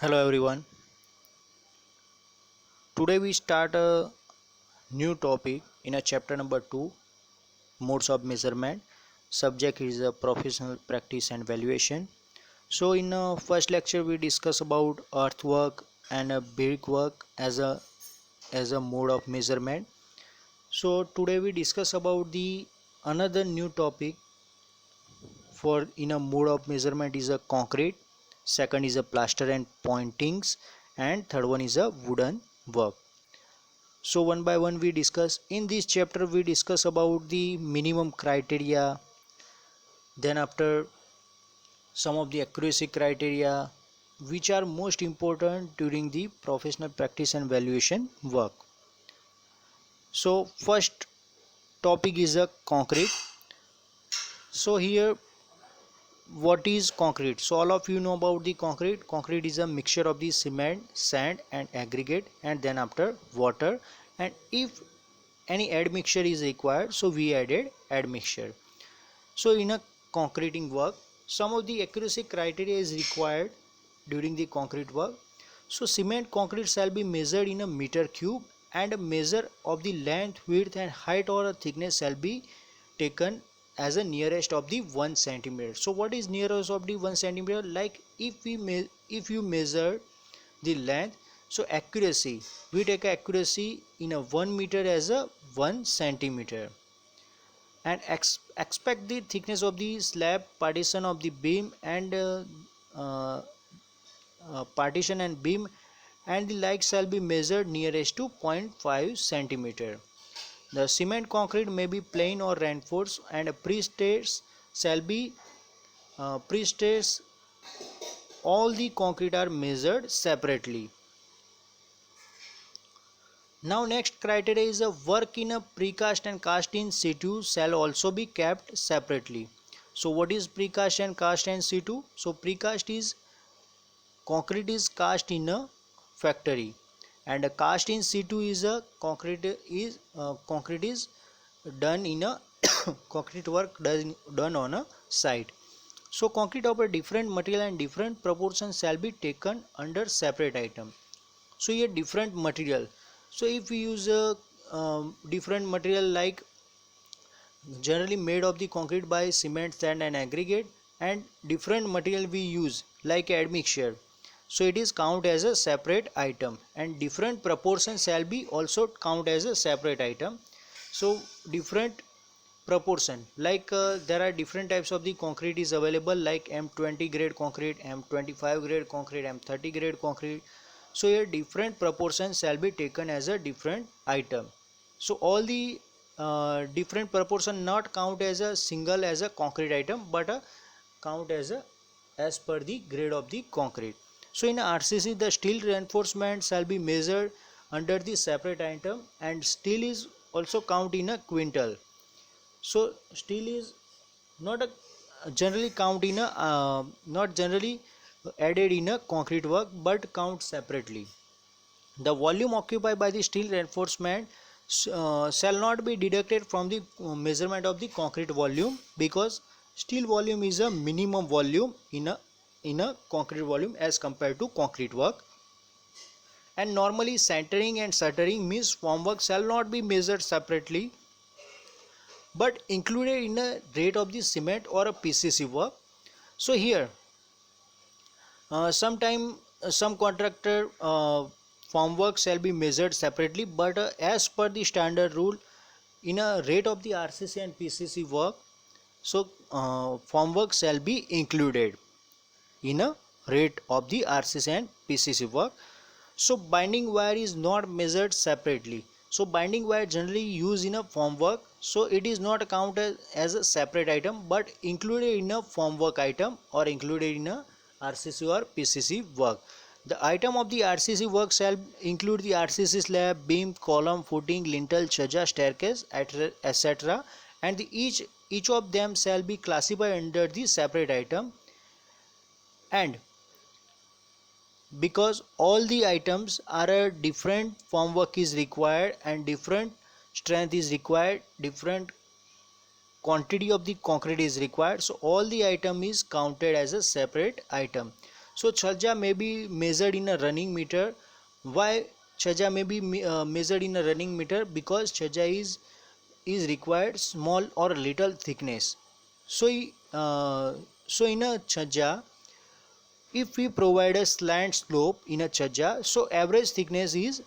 Hello everyone. Today we start a new topic in a chapter number 2, modes of measurement. Subject is a professional practice and valuation. So in first lecture we discuss about earthwork and brickwork as a mode of measurement. So today we discuss about the another new topic for in a mode of measurement is a concrete, second is a plaster and pointings, and third one is a wooden work. So one by one we discuss. In this chapter we discuss about the minimum criteria, then after some of the accuracy criteria which are most important during the professional practice and valuation work. So first topic is a concrete. So here what is concrete? So all of you know about the concrete. Concrete is a mixture of the cement, sand and aggregate, and then after water, and if any admixture is required, so we added admixture. So in a concreting work, some of the accuracy criteria is required during the concrete work. So cement concrete shall be measured in a meter cube, and a measure of the length, width and height or a thickness shall be taken as a nearest of the 1 centimeter. So what is nearest of the 1 centimeter? Like if you measure the length, so accuracy, we take accuracy in a 1 meter as a 1 centimeter, and expect the thickness of the slab partition of the beam and uh, partition and beam and the like shall be measured nearest to zero point 0.5 centimeter. The cement concrete may be plain or reinforced, and a pre-stressed shall be pre-stressed. All the concrete are measured separately. Now next criteria is a work in a precast and cast in situ shall also be kept separately. So what is precast and cast in situ? So precast is concrete is cast in a factory, and a cast in situ is a concrete is done in a concrete work done on a site. So concrete of a different material and different proportions shall be taken under separate item. So here different material, so if we use a different material like generally made of the concrete by cement, sand and aggregate, and different material we use like admixture, so it is count as a separate item, and different proportions shall be also count as a separate item. So different proportion like there are different types of the concrete is available like M20 grade concrete, M25 grade concrete, M30 grade concrete. So here different proportions shall be taken as a different item. So all the different proportion not count as a single as a concrete item, but count as a as per the grade of the concrete. So in RCC the steel reinforcement shall be measured under the separate item, and steel is also count in a quintal. So steel is not a generally count in a not generally added in a concrete work, but count separately. The volume occupied by the steel reinforcement shall not be deducted from the measurement of the concrete volume, because steel volume is a minimum volume in a concrete volume as compared to concrete work. And normally centering and shuttering means formwork shall not be measured separately, but included in a rate of the cement or a PCC work. So here sometime some contractor formwork shall be measured separately, but as per the standard rule in a rate of the RCC and PCC work, so formwork shall be included in a rate of the RCC and PCC work. So binding wire is not measured separately. So binding wire generally used in a formwork, so it is not counted as a separate item, but included in a formwork item or included in a RCC or PCC work. The item of the RCC work shall include the RCC slab, beam, column, footing, lintel, chaja, staircase, etc. And each of them shall be classified under the separate item, and because all the items are a different formwork is required and different strength is required, different quantity of the concrete is required, so all the item is counted as a separate item. So chhaja may be measured in a running meter. Why chhaja may be measured in a running meter? Because chhaja is required small or little thickness. So so in a chhaja, if we provide a slant slope in a chhaja, so average thickness is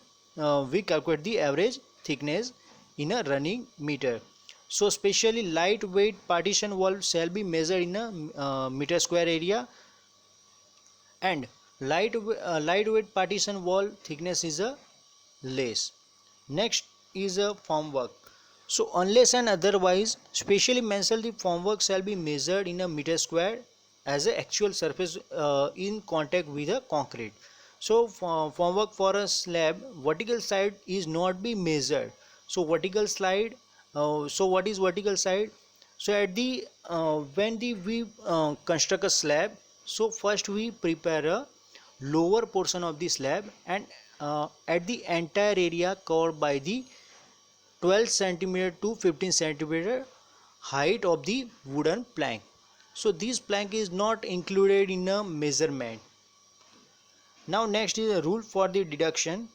we calculate the average thickness in a running meter. So specially lightweight partition wall shall be measured in a meter square area, and lightweight partition wall thickness is a less. Next is a formwork. So unless and otherwise specially mentioned, the formwork shall be measured in a meter square as a actual surface in contact with a concrete. So formwork for a slab vertical side is not be measured. So vertical slide. So what is vertical side? So at the when the we construct a slab, so first we prepare a lower portion of the slab, and at the entire area covered by the 12 centimeter to 15 centimeter height of the wooden plank. So this plank is not included in a measurement. Now next is a rule for the deduction.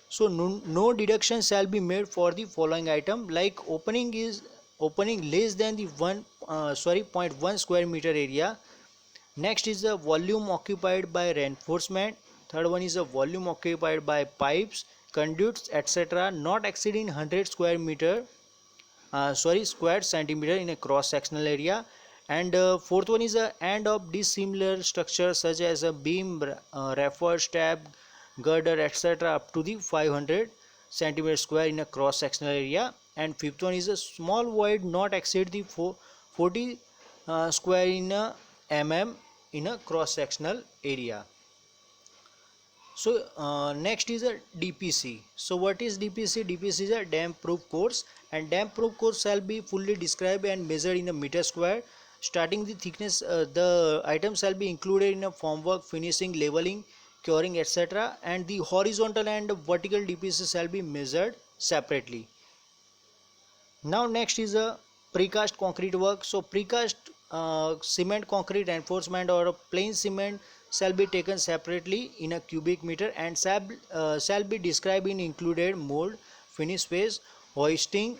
So no deduction shall be made for the following item, like opening less than the zero point 0.1 square meter area. Next is the volume occupied by reinforcement. Third one is the volume occupied by pipes, conduits, etc. not exceeding 100 square meter, square centimeter in a cross sectional area. And fourth one is the end of dissimilar structures such as a beam, rafter, stab, girder, etc. up to the 500 centimeter square in a cross sectional area. And fifth one is a small void not exceed the 40 square in a in a cross sectional area. So next is a DPC. So what is DPC? DPC is a damp proof course, and damp proof course shall be fully described and measured in a meter square. Starting the thickness, the items shall be included in a formwork, finishing, leveling, curing, etc. And the horizontal and vertical DPC shall be measured separately. Now next is a precast concrete work. So precast cement concrete reinforcement or a plain cement shall be taken separately in a cubic meter, and shall be described in included mold, finish phase, hoisting,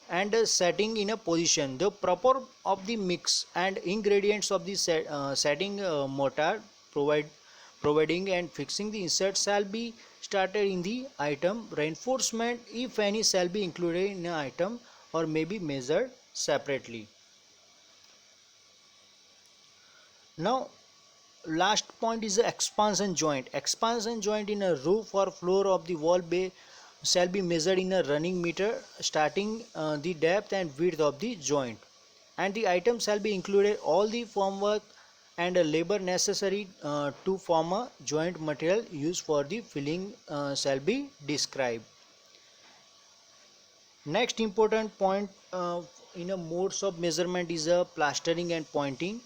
and setting in a position. The proper of the mix and ingredients of the setting mortar providing and fixing the insert shall be started in the item. Reinforcement, if any, shall be included in an item or may be measured separately. Now last point is the expansion joint. Expansion joint in a roof or floor of the wall bay shall be measured in a running meter, starting the depth and width of the joint, and the item shall be included all the formwork and labor necessary to form a joint. Material used for the filling shall be described. Next important point in a modes of measurement is a plastering and pointing.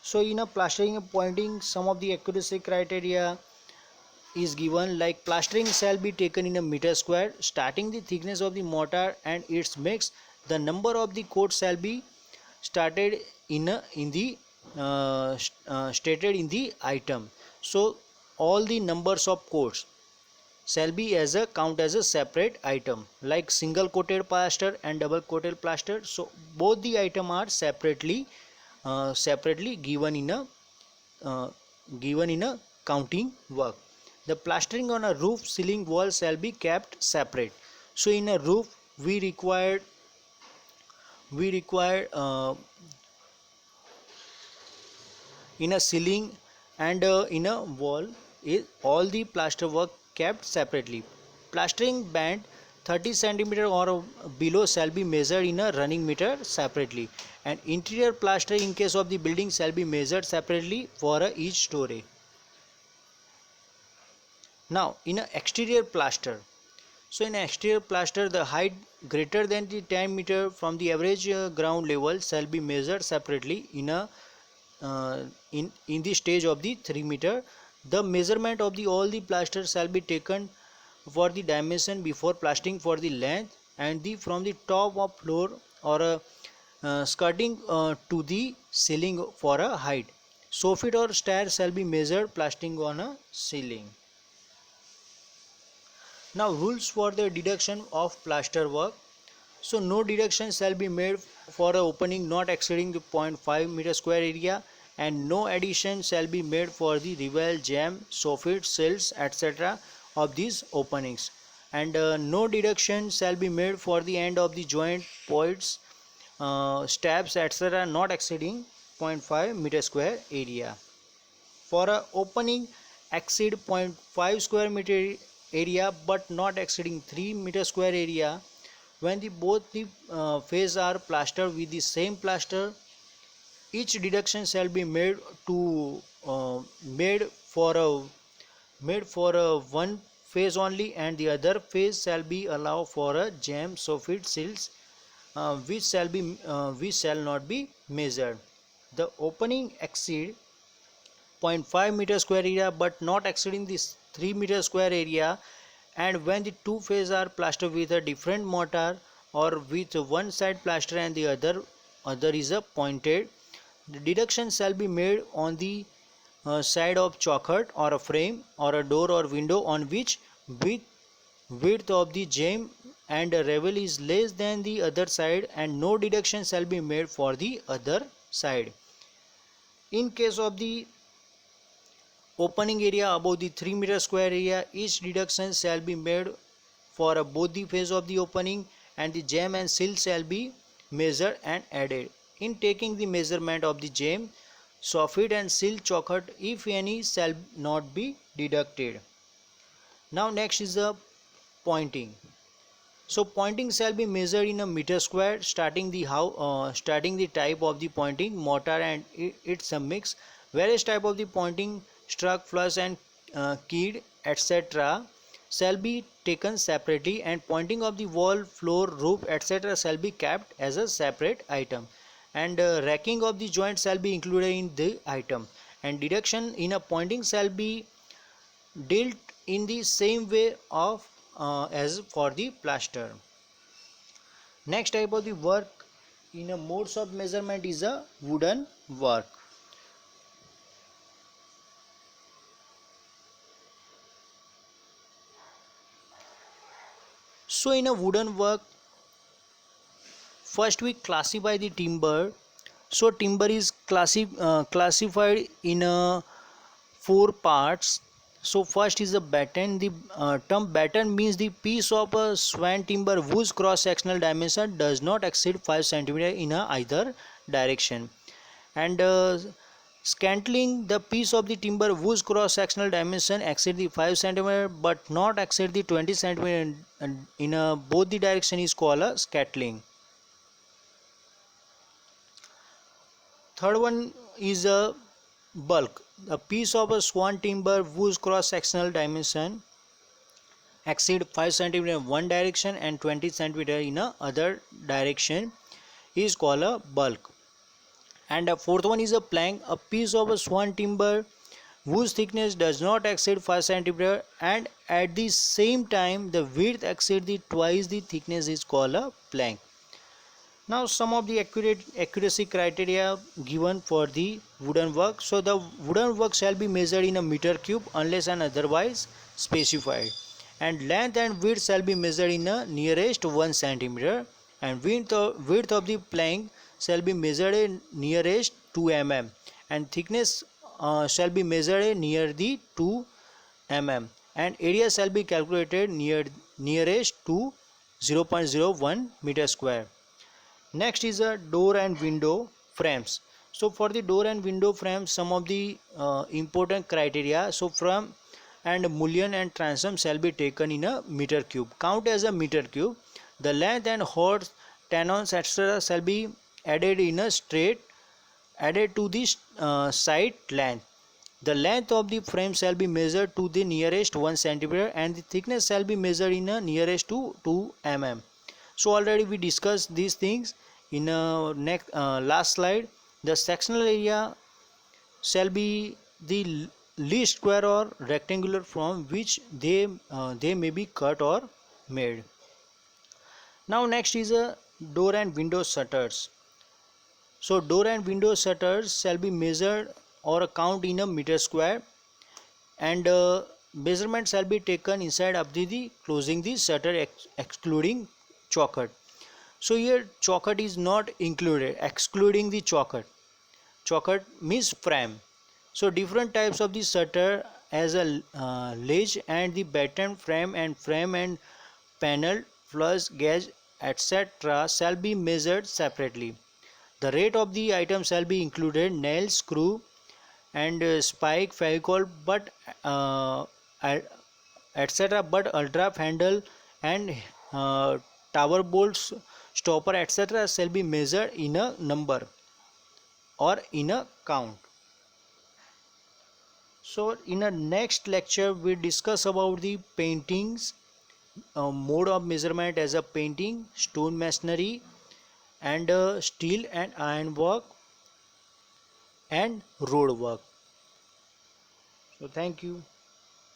So in a plastering and pointing, some of the accuracy criteria is given, like plastering shall be taken in a meter square, starting the thickness of the mortar and its mix. The number of the coats shall be started in the stated in the item. So all the numbers of coats shall be as a count as a separate item, like single coated plaster and double coated plaster. So both the item are separately given in a counting work. The plastering on a roof, ceiling, wall shall be kept separate. So in a roof we require in a ceiling and in a wall is all the plaster work kept separately. Plastering band 30 centimeter or below shall be measured in a running meter separately, and interior plaster in case of the building shall be measured separately for each story. Now in a exterior plaster, so in exterior plaster the height greater than the 10 meter from the average ground level shall be measured separately in a in the stage of the 3 meter. The measurement of the all the plaster shall be taken for the dimension before plastering for the length, and the from the top of floor or skirting to the ceiling for a height. soffit or stair shall be measured plastering on a ceiling. Now rules for the deduction of plaster work. So no deduction shall be made for a opening not exceeding the 0.5 meter square area, and no addition shall be made for the reveal, jam, soffit, sills, etc. of these openings, and no deduction shall be made for the end of the joint, points, stabs, etc. not exceeding 0.5 meter square area. For a opening exceed 0.5 square meter area but not exceeding 3 meter square area, when both the faces are plastered with the same plaster, each deduction shall be made to made for a one face only, and the other face shall be allowed for a jam, soffit, sills, which shall not be measured. The opening exceed 0.5 meter square area but not exceeding this 3 meter square area, and when the two faces are plastered with a different mortar or with one side plaster and the other is a pointed, the deduction shall be made on the side of chokhert or a frame or a door or window on which width of the jamb and a ravel is less than the other side, and no deduction shall be made for the other side. In case of the opening area above the 3 meter square area, each deduction shall be made for both the face of the opening, and the jamb and sill shall be measured and added. In taking the measurement of the jamb, soffit and sill chokhert, if any, shall not be deducted. Now next is the pointing. So pointing shall be measured in a meter square, starting the type of the pointing, mortar and its a mix. Various type of the pointing, struck, flush and keyed, etc. shall be taken separately, and pointing of the wall, floor, roof, etc. shall be kept as a separate item, and racking of the joint shall be included in the item, and deduction in a pointing shall be dealt in the same way of as for the plaster. Next type of the work in a modes of measurement is a wooden work. So in a wooden work, first we classify the timber. So timber is classified in four parts. So first is the batten. The term batten means the piece of a swan timber whose cross sectional dimension does not exceed 5 centimeter in either direction, and scantling, the piece of the timber whose cross sectional dimension exceed the 5 centimeter but not exceed the 20 centimeter in both the direction is called a scantling. Third one is a bulk. A piece of a swan timber whose cross sectional dimension exceed 5 centimeter in one direction and 20 centimeter in a other direction is called a bulk. And the fourth one is a plank. A piece of a swan timber whose thickness does not exceed 5 centimeter and at the same time the width exceeds the twice the thickness is called a plank. Now some of the accuracy criteria given for the wooden work. So the wooden work shall be measured in a meter cube unless and otherwise specified, and length and width shall be measured in a nearest 1 centimeter, and width of the plank shall be measured in nearest 2 mm, and thickness shall be measured near the 2 mm, and area shall be calculated nearest to 0.01 meter square. Next is a door and window frames. So for the door and window frames, some of the important criteria. So from and mullion and transom shall be taken in a meter cube. Count as a meter cube. The length and horse, tenons, etc. shall be added in a straight added to the side length. The length of the frame shall be measured to the nearest 1 centimeter, and the thickness shall be measured in a nearest to 2 mm. So already we discussed these things in last slide. The sectional area shall be the least square or rectangular from which they may be cut or made. Now next is a door and window shutters. So door and window shutters shall be measured or a count in a meter square, and measurement shall be taken inside of the closing the shutter excluding choker. So here choker is not included, excluding the choker. Choker means frame. So different types of the shutter as a ledge and the batten frame and panel, flush gauge, etc. shall be measured separately. The rate of the item shall be included nail, screw, and spike, fevicol, but etc. But ultra handle and tower bolts, stopper, etc. shall be measured in a number or in a count. So in a next lecture we discuss about the paintings, mode of measurement as a painting, stone masonry, and steel and iron work and road work. So thank you.